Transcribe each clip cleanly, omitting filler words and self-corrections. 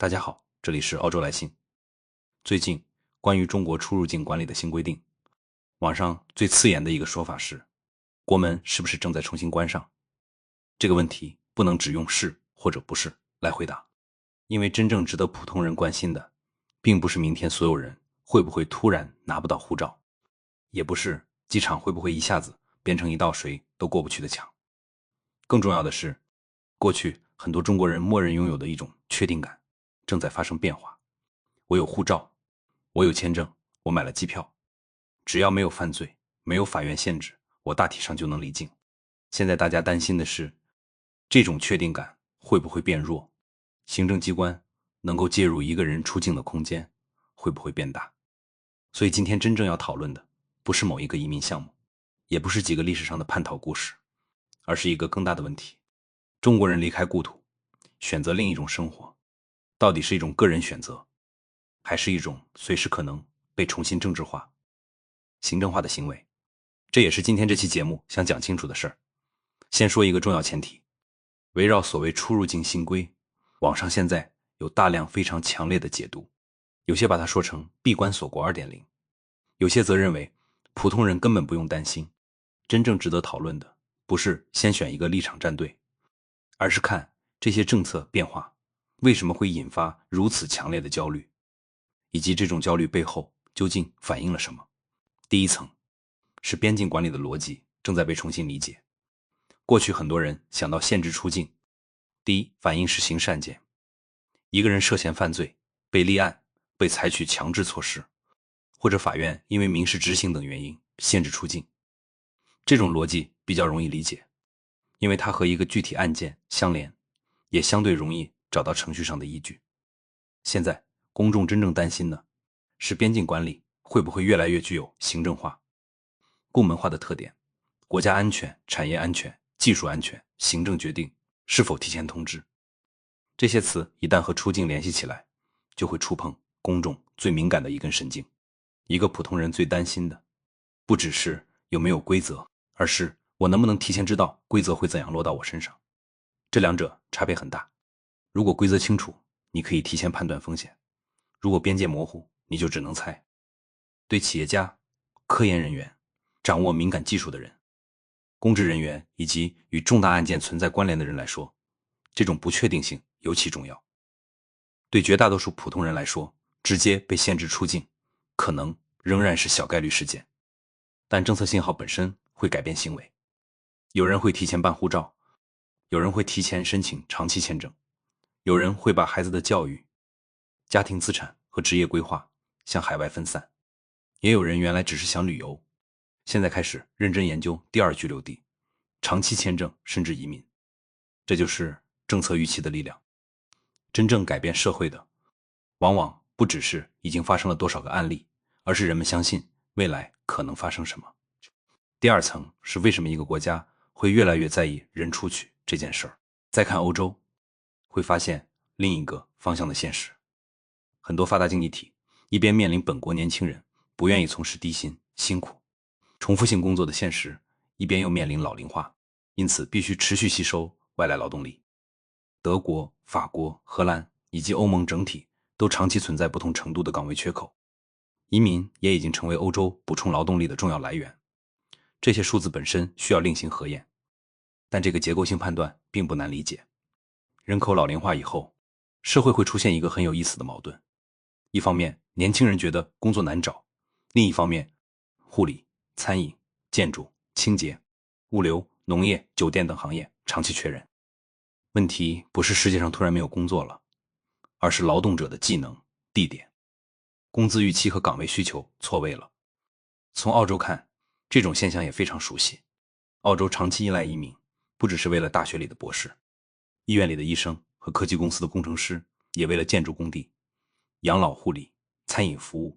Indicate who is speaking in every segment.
Speaker 1: 大家好，这里是澳洲来信。最近关于中国出入境管理的新规定，网上最刺眼的一个说法是，国门是不是正在重新关上？这个问题不能只用是或者不是来回答，因为真正值得普通人关心的，并不是明天所有人会不会突然拿不到护照，也不是机场会不会一下子变成一道谁都过不去的墙。更重要的是，过去很多中国人默认拥有的一种确定感正在发生变化。我有护照，我有签证，我买了机票，只要没有犯罪，没有法院限制，我大体上就能离境。现在大家担心的是，这种确定感会不会变弱？行政机关能够介入一个人出境的空间会不会变大？所以今天真正要讨论的，不是某一个移民项目，也不是几个历史上的叛逃故事，而是一个更大的问题：中国人离开故土，选择另一种生活，到底是一种个人选择，还是一种随时可能被重新政治化、行政化的行为？这也是今天这期节目想讲清楚的事儿。先说一个重要前提，围绕所谓出入境新规，网上现在有大量非常强烈的解读，有些把它说成闭关锁国 2.0， 有些则认为普通人根本不用担心，真正值得讨论的不是先选一个立场站队，而是看这些政策变化为什么会引发如此强烈的焦虑，以及这种焦虑背后究竟反映了什么。第一层是边境管理的逻辑正在被重新理解。过去很多人想到限制出境，第一反应是刑事案件，一个人涉嫌犯罪被立案，被采取强制措施，或者法院因为民事执行等原因限制出境。这种逻辑比较容易理解，因为它和一个具体案件相连，也相对容易找到程序上的依据。现在公众真正担心的是边境管理会不会越来越具有行政化、部门化的特点，国家安全、产业安全、技术安全、行政决定是否提前通知。这些词一旦和出境联系起来，就会触碰公众最敏感的一根神经。一个普通人最担心的，不只是有没有规则，而是我能不能提前知道规则会怎样落到我身上。这两者差别很大。如果规则清楚，你可以提前判断风险；如果边界模糊，你就只能猜。对企业家、科研人员、掌握敏感技术的人、公职人员以及与重大案件存在关联的人来说，这种不确定性尤其重要。对绝大多数普通人来说，直接被限制出境可能仍然是小概率事件，但政策信号本身会改变行为。有人会提前办护照，有人会提前申请长期签证，有人会把孩子的教育、家庭资产和职业规划向海外分散，也有人原来只是想旅游，现在开始认真研究第二居留地、长期签证甚至移民。这就是政策预期的力量。真正改变社会的，往往不只是已经发生了多少个案例，而是人们相信未来可能发生什么。第二层是为什么一个国家会越来越在意人出去这件事儿。再看欧洲，会发现另一个方向的现实。很多发达经济体一边面临本国年轻人不愿意从事低薪、辛苦、重复性工作的现实，一边又面临老龄化，因此必须持续吸收外来劳动力。德国、法国、荷兰以及欧盟整体都长期存在不同程度的岗位缺口，移民也已经成为欧洲补充劳动力的重要来源。这些数字本身需要另行核验，但这个结构性判断并不难理解。人口老龄化以后，社会会出现一个很有意思的矛盾。一方面，年轻人觉得工作难找；另一方面，护理、餐饮、建筑、清洁、物流、农业、酒店等行业长期缺人。问题不是世界上突然没有工作了，而是劳动者的技能、地点、工资预期和岗位需求错位了。从澳洲看，这种现象也非常熟悉。澳洲长期依赖移民，不只是为了大学里的博士，医院里的医生和科技公司的工程师，也为了建筑工地、养老护理、餐饮服务、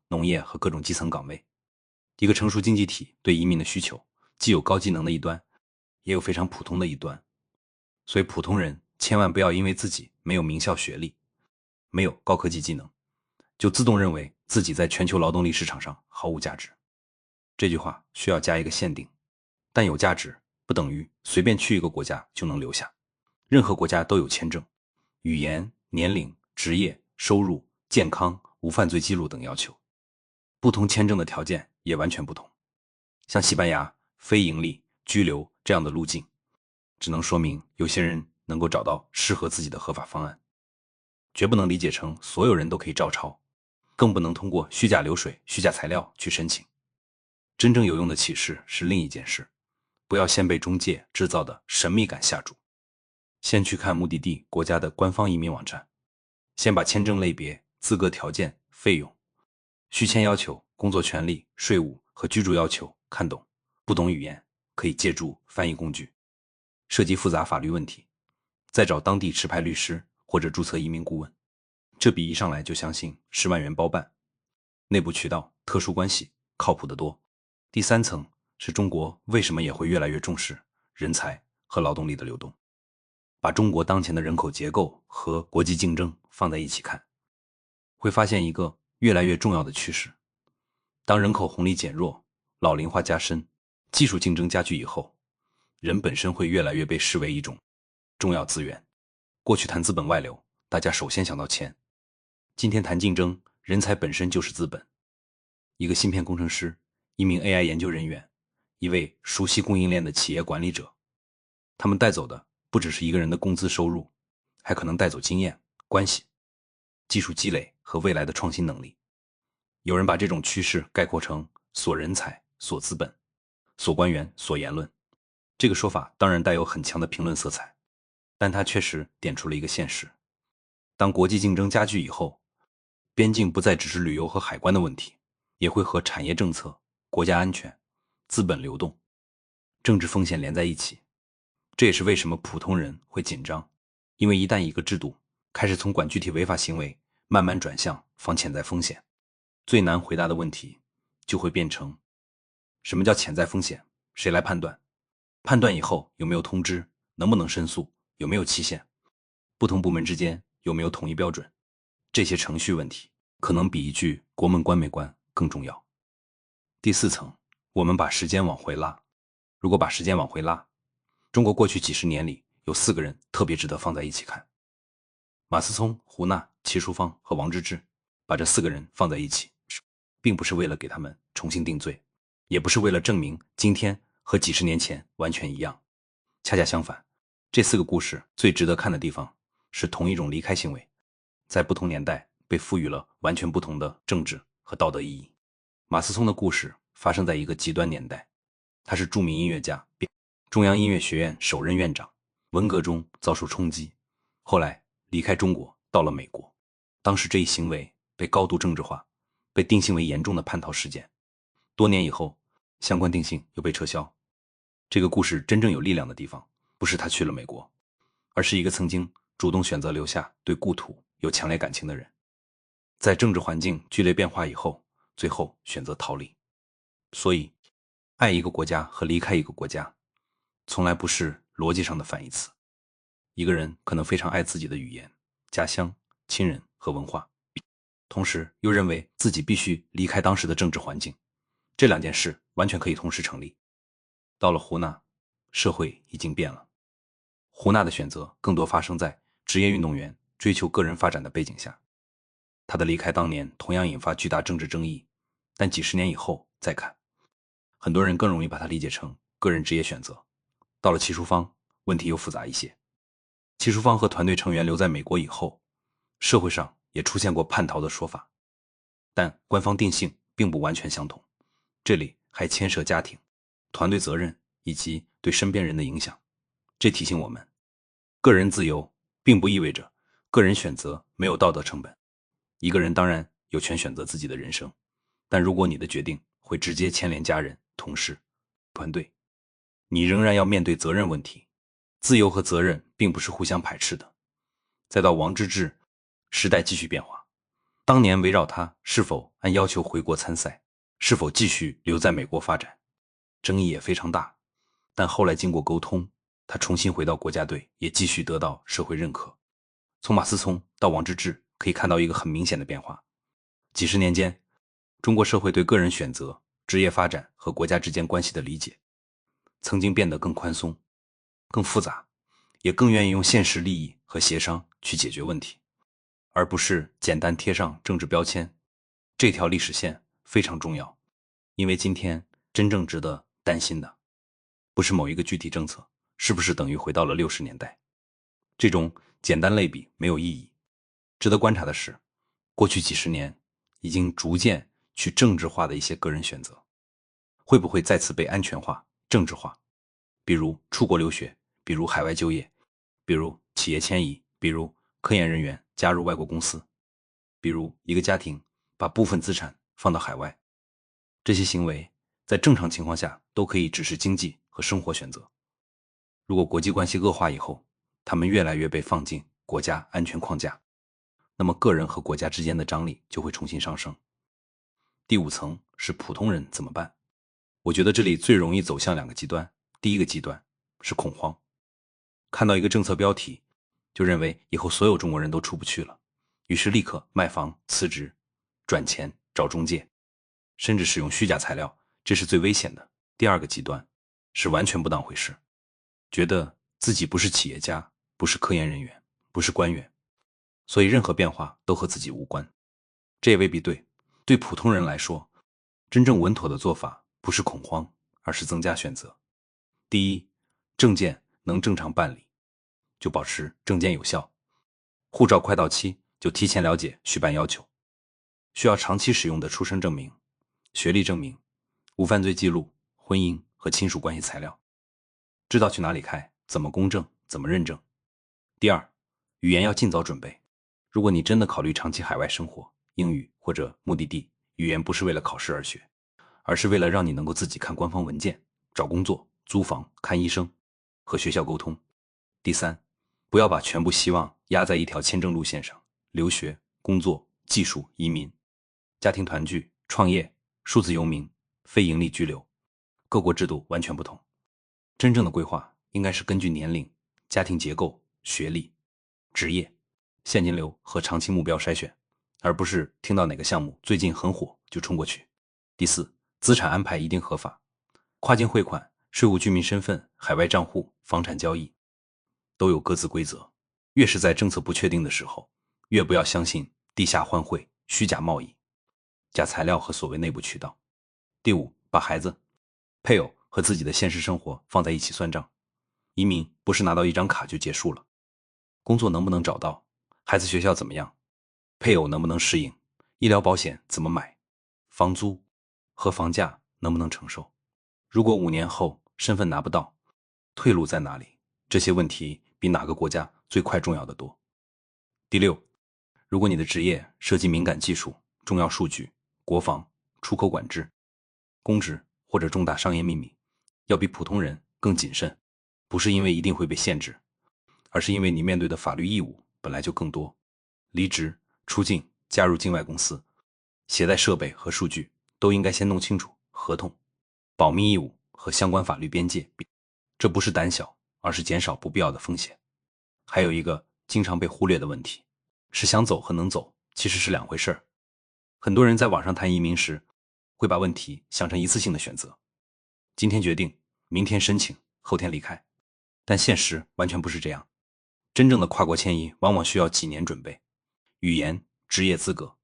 Speaker 1: 农业和各种基层岗位。一个成熟经济体对移民的需求，既有高技能的一端，也有非常普通的一端。所以普通人千万不要因为自己没有名校学历，没有高科技技能，就自动认为自己在全球劳动力市场上毫无价值。这句话需要加一个限定，但有价值不等于随便去一个国家就能留下。任何国家都有签证，语言、年龄、职业、收入、健康、无犯罪记录等要求。不同签证的条件也完全不同。像西班牙非盈利、居留这样的路径，只能说明有些人能够找到适合自己的合法方案，绝不能理解成所有人都可以照抄，更不能通过虚假流水、虚假材料去申请。真正有用的启示是另一件事，不要先被中介制造的神秘感吓住，先去看目的地国家的官方移民网站，先把签证类别、资格条件、费用、续签要求、工作权利、税务和居住要求看懂。不懂语言可以借助翻译工具，涉及复杂法律问题再找当地持牌律师或者注册移民顾问，这比一上来就相信10万元包办。内部渠道、特殊关系靠谱得多。第三层是中国为什么也会越来越重视人才和劳动力的流动。把中国当前的人口结构和国际竞争放在一起看，会发现一个越来越重要的趋势。当人口红利减弱、老龄化加深、技术竞争加剧以后，人本身会越来越被视为一种重要资源。过去谈资本外流，大家首先想到钱。今天谈竞争，人才本身就是资本。一个芯片工程师，一名 AI 研究人员，一位熟悉供应链的企业管理者，他们带走的不只是一个人的工资收入，还可能带走经验、关系、技术积累和未来的创新能力。有人把这种趋势概括成锁人才、锁资本、锁官员、锁言论。这个说法当然带有很强的评论色彩，但它确实点出了一个现实。当国际竞争加剧以后，边境不再只是旅游和海关的问题，也会和产业政策、国家安全、资本流动、政治风险连在一起。这也是为什么普通人会紧张，因为一旦一个制度开始从管具体违法行为慢慢转向防潜在风险，最难回答的问题就会变成：什么叫潜在风险？谁来判断？判断以后有没有通知？能不能申诉？有没有期限？不同部门之间有没有统一标准？这些程序问题可能比一句国门关没关更重要。第四层，我们把时间往回拉。如果把时间往回拉，中国过去几十年里有4个人特别值得放在一起看。马思聪、胡娜、齐淑芳和王治郅，把这4个人放在一起，并不是为了给他们重新定罪，也不是为了证明今天和几十年前完全一样。恰恰相反，这4个故事最值得看的地方是同一种离开行为，在不同年代被赋予了完全不同的政治和道德意义。马思聪的故事发生在一个极端年代，他是著名音乐家，中央音乐学院首任院长，文革中遭受冲击，后来离开中国到了美国。当时这一行为被高度政治化，被定性为严重的叛逃事件。多年以后，相关定性又被撤销。这个故事真正有力量的地方，不是他去了美国，而是一个曾经主动选择留下对故土有强烈感情的人，在政治环境剧烈变化以后，最后选择逃离。所以，爱一个国家和离开一个国家，从来不是逻辑上的反义词。一个人可能非常爱自己的语言、家乡、亲人和文化，同时又认为自己必须离开当时的政治环境，这2件事完全可以同时成立。到了胡娜，社会已经变了。胡娜的选择更多发生在职业运动员追求个人发展的背景下，他的离开当年同样引发巨大政治争议，但几十年以后再看，很多人更容易把它理解成个人职业选择。到了齐淑芳，问题又复杂一些。齐淑芳和团队成员留在美国以后，社会上也出现过叛逃的说法，但官方定性并不完全相同，这里还牵涉家庭、团队责任以及对身边人的影响。这提醒我们，个人自由并不意味着个人选择没有道德成本。一个人当然有权选择自己的人生，但如果你的决定会直接牵连家人、同事、团队，你仍然要面对责任问题。自由和责任并不是互相排斥的。再到王治郅，时代继续变化，当年围绕他是否按要求回国参赛，是否继续留在美国发展，争议也非常大。但后来经过沟通，他重新回到国家队，也继续得到社会认可。从马思聪到王治郅，可以看到一个很明显的变化。几十年间，中国社会对个人选择、职业发展和国家之间关系的理解，曾经变得更宽松、更复杂，也更愿意用现实利益和协商去解决问题。而不是简单贴上政治标签。这条历史线非常重要，因为今天真正值得担心的，不是某一个具体政策是不是等于回到了60年代，这种简单类比没有意义。值得观察的是，过去几十年已经逐渐去政治化的一些个人选择，会不会再次被安全化、政治化？比如出国留学，比如海外就业，比如企业迁移，比如科研人员加入外国公司，比如一个家庭把部分资产放到海外。这些行为在正常情况下都可以只是经济和生活选择。如果国际关系恶化以后，他们越来越被放进国家安全框架，那么个人和国家之间的张力就会重新上升。第5层是普通人怎么办？我觉得这里最容易走向2个极端。第一个极端是恐慌，看到一个政策标题，就认为以后所有中国人都出不去了，于是立刻卖房、辞职、转钱、找中介，甚至使用虚假材料，这是最危险的。第2个极端是完全不当回事，觉得自己不是企业家，不是科研人员，不是官员，所以任何变化都和自己无关。这也未必对。对普通人来说，真正稳妥的做法不是恐慌，而是增加选择。第一，证件能正常办理，就保持证件有效；护照快到期，就提前了解续办要求；需要长期使用的出生证明、学历证明、无犯罪记录、婚姻和亲属关系材料，知道去哪里开，怎么公证，怎么认证。第二，语言要尽早准备。如果你真的考虑长期海外生活，英语或者目的地语言不是为了考试而学，而是为了让你能够自己看官方文件、找工作、租房、看医生和学校沟通。第三，不要把全部希望压在一条签证路线上，留学、工作、技术、移民、家庭团聚、创业、数字游民、非盈利居留，各国制度完全不同。真正的规划应该是根据年龄、家庭结构、学历、职业、现金流和长期目标筛选，而不是听到哪个项目最近很火就冲过去。第四，资产安排一定合法，跨境汇款、税务居民身份、海外账户、房产交易都有各自规则。越是在政策不确定的时候，越不要相信地下换汇、虚假贸易、假材料和所谓内部渠道。第五，把孩子、配偶和自己的现实生活放在一起算账。移民不是拿到一张卡就结束了，工作能不能找到，孩子学校怎么样，配偶能不能适应，医疗保险怎么买，房租和房价能不能承受，如果5年后身份拿不到，退路在哪里，这些问题比哪个国家最快重要的多。第六，如果你的职业涉及敏感技术、重要数据、国防、出口管制、公职或者重大商业秘密，要比普通人更谨慎，不是因为一定会被限制，而是因为你面对的法律义务本来就更多。离职、出境、加入境外公司、携带设备和数据都应该先弄清楚合同、保密义务和相关法律边界。这不是胆小，而是减少不必要的风险。还有一个经常被忽略的问题，是想走和能走其实是2回事儿。很多人在网上谈移民时，会把问题想成一次性的选择，今天决定，明天申请，后天离开。但现实完全不是这样，真正的跨国迁移往往需要几年准备，语言、职业资格、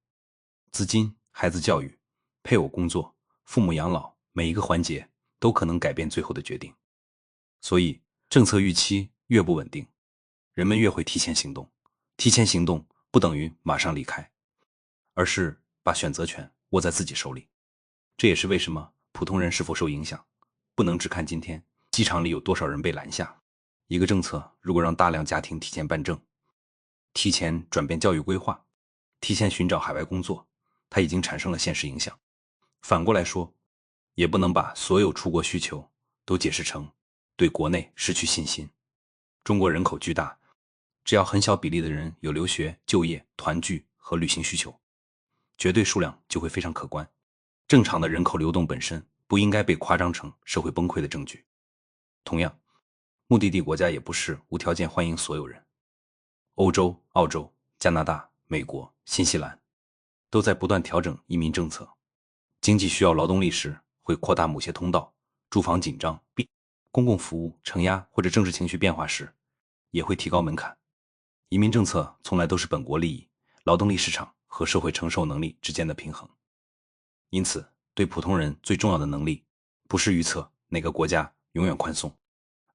Speaker 1: 资金、孩子教育、配偶工作、父母养老，每一个环节都可能改变最后的决定。所以政策预期越不稳定，人们越会提前行动。提前行动不等于马上离开，而是把选择权握在自己手里。这也是为什么普通人是否受影响，不能只看今天机场里有多少人被拦下。一个政策如果让大量家庭提前办证，提前转变教育规划，提前寻找海外工作，它已经产生了现实影响。反过来说，也不能把所有出国需求都解释成对国内失去信心。中国人口巨大，只要很小比例的人有留学、就业、团聚和旅行需求，绝对数量就会非常可观。正常的人口流动本身不应该被夸张成社会崩溃的证据。同样，目的地国家也不是无条件欢迎所有人。欧洲、澳洲、加拿大、美国、新西兰都在不断调整移民政策。经济需要劳动力时，会扩大某些通道；住房紧张、公共服务承压或者政治情绪变化时，也会提高门槛。移民政策从来都是本国利益劳动力市场和社会承受能力之间的平衡。因此，对普通人最重要的能力，不是预测哪个国家永远宽松，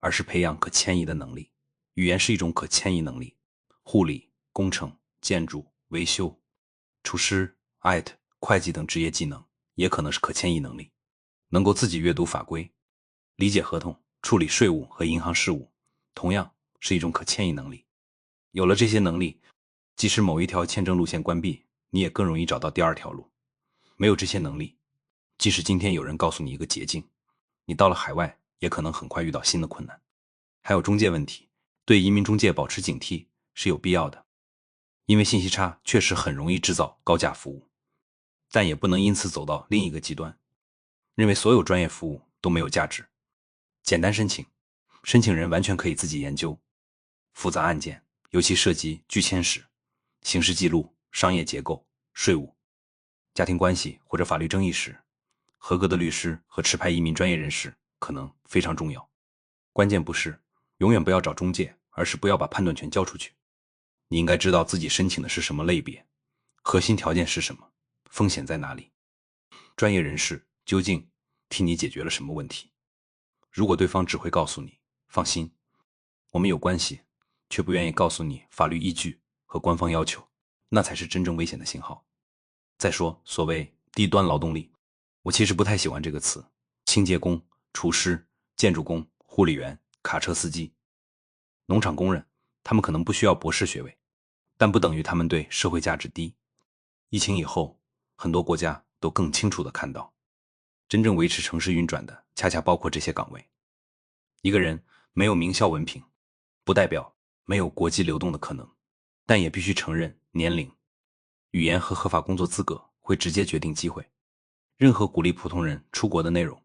Speaker 1: 而是培养可迁移的能力。语言是一种可迁移能力，护理、工程、建筑、维修、厨师、IT、会计等职业技能也可能是可迁移能力。能够自己阅读法规、理解合同、处理税务和银行事务，同样是一种可迁移能力。有了这些能力，即使某一条签证路线关闭，你也更容易找到第二条路。没有这些能力，即使今天有人告诉你一个捷径，你到了海外也可能很快遇到新的困难。还有中介问题，对移民中介保持警惕是有必要的，因为信息差确实很容易制造高价服务，但也不能因此走到另一个极端，认为所有专业服务都没有价值。简单申请，申请人完全可以自己研究；复杂案件，尤其涉及拒签史、刑事记录、商业结构、税务、家庭关系或者法律争议时，合格的律师和持牌移民专业人士可能非常重要。关键不是永远不要找中介，而是不要把判断权交出去。你应该知道自己申请的是什么类别，核心条件是什么，风险在哪里，专业人士究竟替你解决了什么问题。如果对方只会告诉你放心，我们有关系，却不愿意告诉你法律依据和官方要求，那才是真正危险的信号。再说所谓低端劳动力，我其实不太喜欢这个词。清洁工、厨师、建筑工、护理员、卡车司机、农场工人，他们可能不需要博士学位，但不等于他们对社会价值低。疫情以后，很多国家都更清楚地看到，真正维持城市运转的恰恰包括这些岗位。一个人没有名校文凭，不代表没有国际流动的可能，但也必须承认年龄、语言和合法工作资格会直接决定机会。任何鼓励普通人出国的内容，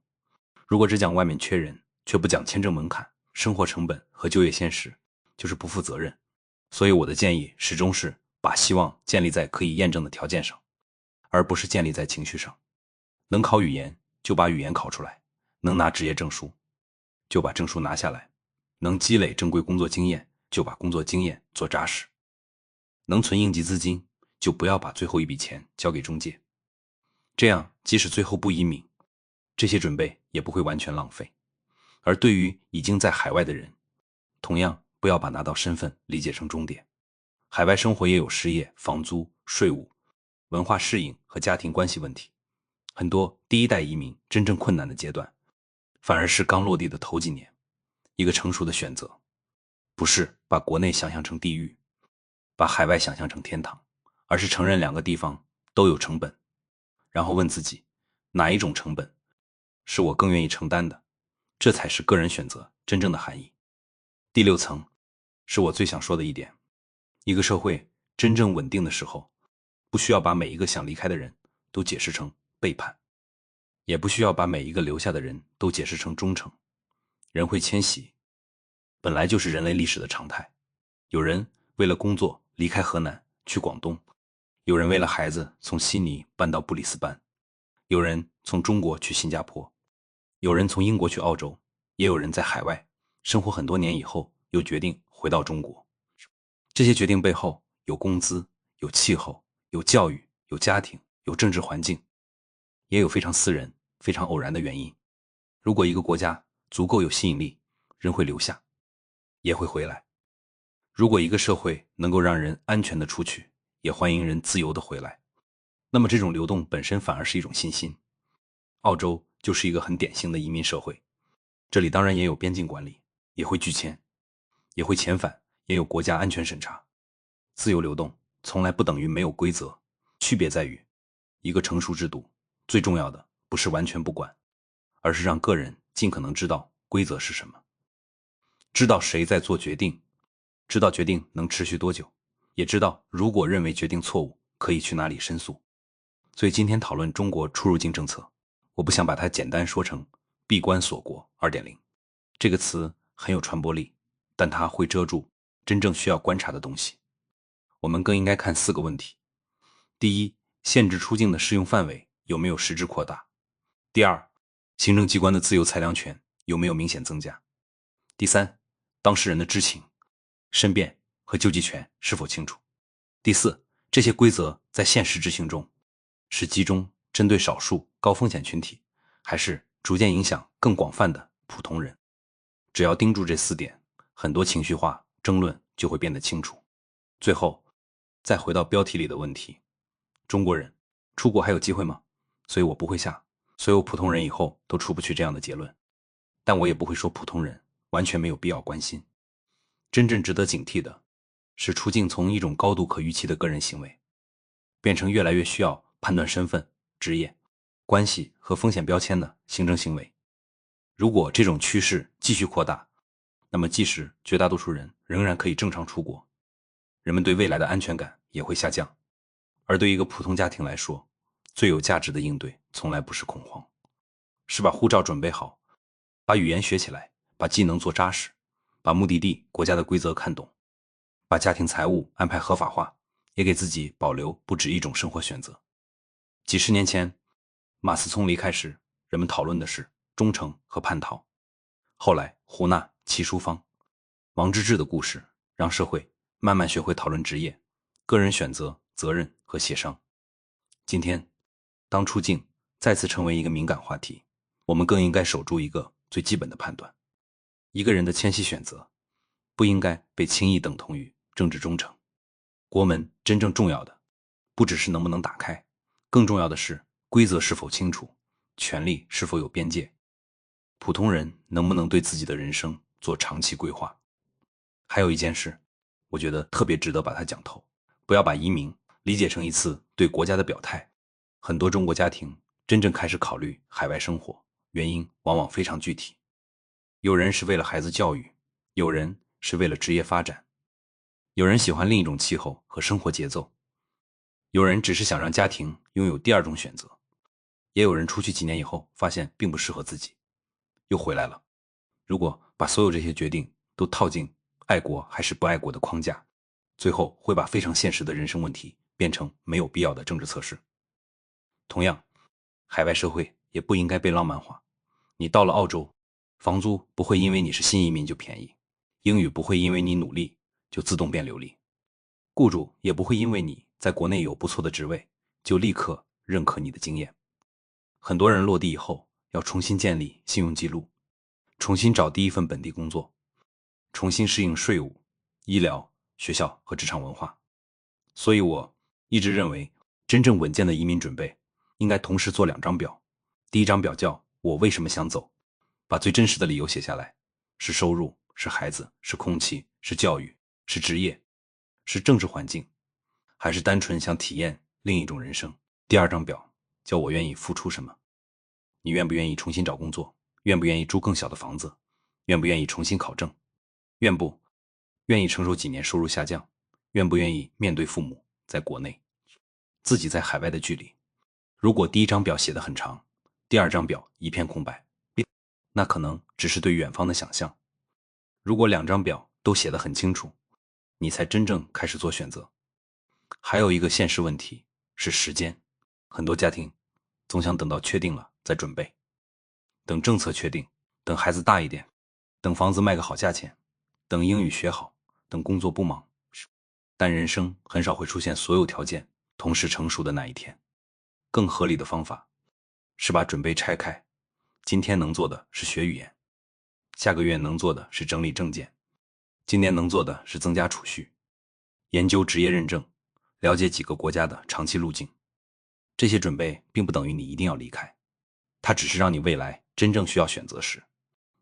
Speaker 1: 如果只讲外面缺人，却不讲签证门槛、生活成本和就业现实，就是不负责任。所以我的建议始终是把希望建立在可以验证的条件上，而不是建立在情绪上。能考语言就把语言考出来，能拿职业证书就把证书拿下来，能积累正规工作经验就把工作经验做扎实，能存应急资金就不要把最后一笔钱交给中介。这样即使最后不移民，这些准备也不会完全浪费。而对于已经在海外的人，同样不要把拿到身份理解成终点。海外生活也有失业、房租、税务、文化适应和家庭关系问题。很多第一代移民真正困难的阶段，反而是刚落地的头几年。一个成熟的选择，不是把国内想象成地狱，把海外想象成天堂，而是承认两个地方都有成本，然后问自己，哪一种成本是我更愿意承担的？这才是个人选择真正的含义。第六层是我最想说的一点，一个社会真正稳定的时候，不需要把每一个想离开的人都解释成背叛，也不需要把每一个留下的人都解释成忠诚。人会迁徙，本来就是人类历史的常态。有人为了工作离开河南去广东，有人为了孩子从悉尼搬到布里斯班，有人从中国去新加坡，有人从英国去澳洲，也有人在海外生活很多年以后又决定回到中国。这些决定背后有工资、有气候、有教育、有家庭、有政治环境，也有非常私人、非常偶然的原因。如果一个国家足够有吸引力，人会留下，也会回来。如果一个社会能够让人安全的出去，也欢迎人自由的回来，那么这种流动本身反而是一种信心。澳洲就是一个很典型的移民社会，这里当然也有边境管理，也会拒签，也会遣返，也有国家安全审查。自由流动从来不等于没有规则，区别在于一个成熟制度最重要的不是完全不管，而是让个人尽可能知道规则是什么，知道谁在做决定，知道决定能持续多久，也知道如果认为决定错误可以去哪里申诉。所以今天讨论中国出入境政策，我不想把它简单说成闭关锁国 2.0， 这个词很有传播力，但它会遮住真正需要观察的东西。我们更应该看4个问题。第一，限制出境的适用范围有没有实质扩大？第二，行政机关的自由裁量权有没有明显增加？第三，当事人的知情、申辩和救济权是否清楚？第四，这些规则在现实执行中是集中针对少数高风险群体，还是逐渐影响更广泛的普通人？只要盯住这4点，很多情绪化争论就会变得清楚。最后再回到标题里的问题，中国人出国还有机会吗？所以我不会下所有普通人以后都出不去这样的结论，但我也不会说普通人完全没有必要关心。真正值得警惕的是出境从一种高度可预期的个人行为，变成越来越需要判断身份、职业、关系和风险标签的行政行为。如果这种趋势继续扩大，那么即使绝大多数人仍然可以正常出国，人们对未来的安全感也会下降。而对一个普通家庭来说，最有价值的应对从来不是恐慌，是把护照准备好，把语言学起来，把技能做扎实，把目的地国家的规则看懂，把家庭财务安排合法化，也给自己保留不止一种生活选择。几十年前，马思聪离开时，人们讨论的是忠诚和叛逃。后来胡娜、齐淑芳、王治郅的故事让社会慢慢学会讨论职业、个人选择、责任和协商。今天当出境再次成为一个敏感话题，我们更应该守住一个最基本的判断：一个人的迁徙选择不应该被轻易等同于政治忠诚。国门真正重要的不只是能不能打开，更重要的是规则是否清楚，权利是否有边界，普通人能不能对自己的人生做长期规划。还有一件事，我觉得特别值得把它讲透，不要把移民理解成一次对国家的表态。很多中国家庭真正开始考虑海外生活，原因往往非常具体。有人是为了孩子教育，有人是为了职业发展，有人喜欢另一种气候和生活节奏，有人只是想让家庭拥有第二种选择，也有人出去几年以后发现并不适合自己，又回来了。如果把所有这些决定都套进爱国还是不爱国的框架，最后会把非常现实的人生问题变成没有必要的政治测试。同样，海外社会也不应该被浪漫化。你到了澳洲，房租不会因为你是新移民就便宜，英语不会因为你努力就自动变流利，雇主也不会因为你在国内有不错的职位就立刻认可你的经验。很多人落地以后要重新建立信用记录，重新找第一份本地工作，重新适应税务、医疗、学校和职场文化。所以我一直认为，真正稳健的移民准备应该同时做2张表。第一张表叫我为什么想走，把最真实的理由写下来，是收入，是孩子，是空气，是教育，是职业，是政治环境，还是单纯想体验另一种人生。第二张表叫我愿意付出什么，你愿不愿意重新找工作，愿不愿意租更小的房子，愿不愿意重新考证，愿意承受几年收入下降，愿不愿意面对父母在国内，自己在海外的距离。如果第一张表写得很长，第二张表一片空白，那可能只是对远方的想象。如果2张表都写得很清楚，你才真正开始做选择。还有一个现实问题是时间，很多家庭总想等到确定了再准备，等政策确定，等孩子大一点，等房子卖个好价钱，等英语学好，等工作不忙。但人生很少会出现所有条件同时成熟的那一天。更合理的方法是把准备拆开，今天能做的是学语言，下个月能做的是整理证件，今年能做的是增加储蓄，研究职业认证，了解几个国家的长期路径。这些准备并不等于你一定要离开，它只是让你未来真正需要选择时，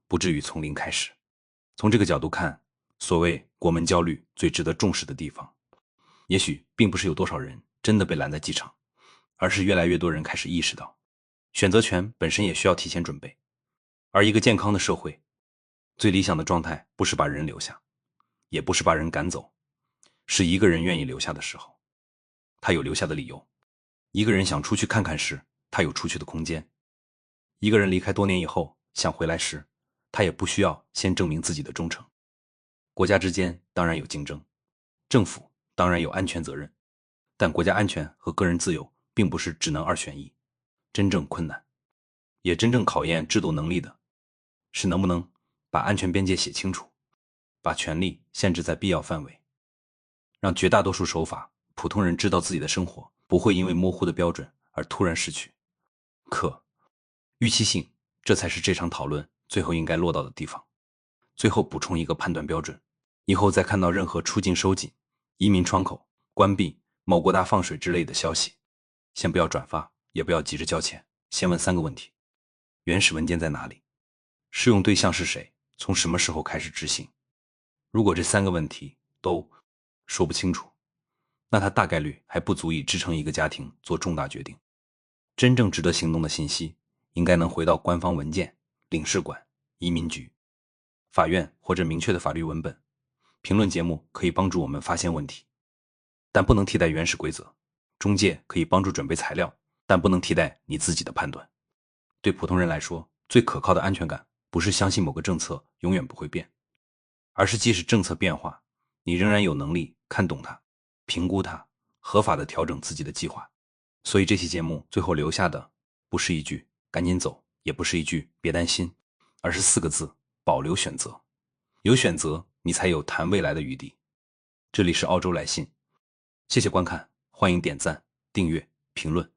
Speaker 1: 不至于从零开始。从这个角度看，所谓国门焦虑最值得重视的地方，也许并不是有多少人真的被拦在机场，而是越来越多人开始意识到，选择权本身也需要提前准备。而一个健康的社会，最理想的状态不是把人留下，也不是把人赶走，是一个人愿意留下的时候，他有留下的理由；一个人想出去看看时，他有出去的空间；一个人离开多年以后想回来时，他也不需要先证明自己的忠诚。国家之间当然有竞争，政府当然有安全责任，但国家安全和个人自由并不是只能2选1。真正困难，也真正考验制度能力的，是能不能把安全边界写清楚，把权力限制在必要范围，让绝大多数守法普通人知道自己的生活不会因为模糊的标准而突然失去。可预期性，这才是这场讨论最后应该落到的地方。最后补充一个判断标准，以后再看到任何出境收紧、移民窗口关闭、某国大放水之类的消息，先不要转发，也不要急着交钱，先问3个问题：原始文件在哪里？适用对象是谁？从什么时候开始执行？如果这3个问题都说不清楚，那它大概率还不足以支撑一个家庭做重大决定。真正值得行动的信息，应该能回到官方文件、领事馆、移民局、法院或者明确的法律文本。评论节目可以帮助我们发现问题，但不能替代原始规则。中介可以帮助准备材料，但不能替代你自己的判断。对普通人来说，最可靠的安全感不是相信某个政策永远不会变，而是即使政策变化，你仍然有能力看懂它、评估它，合法的调整自己的计划。所以这期节目最后留下的不是一句赶紧走，也不是一句别担心，而是4个字：保留选择。有选择，你才有谈未来的余地。这里是澳洲来信，谢谢观看，欢迎点赞、订阅、评论。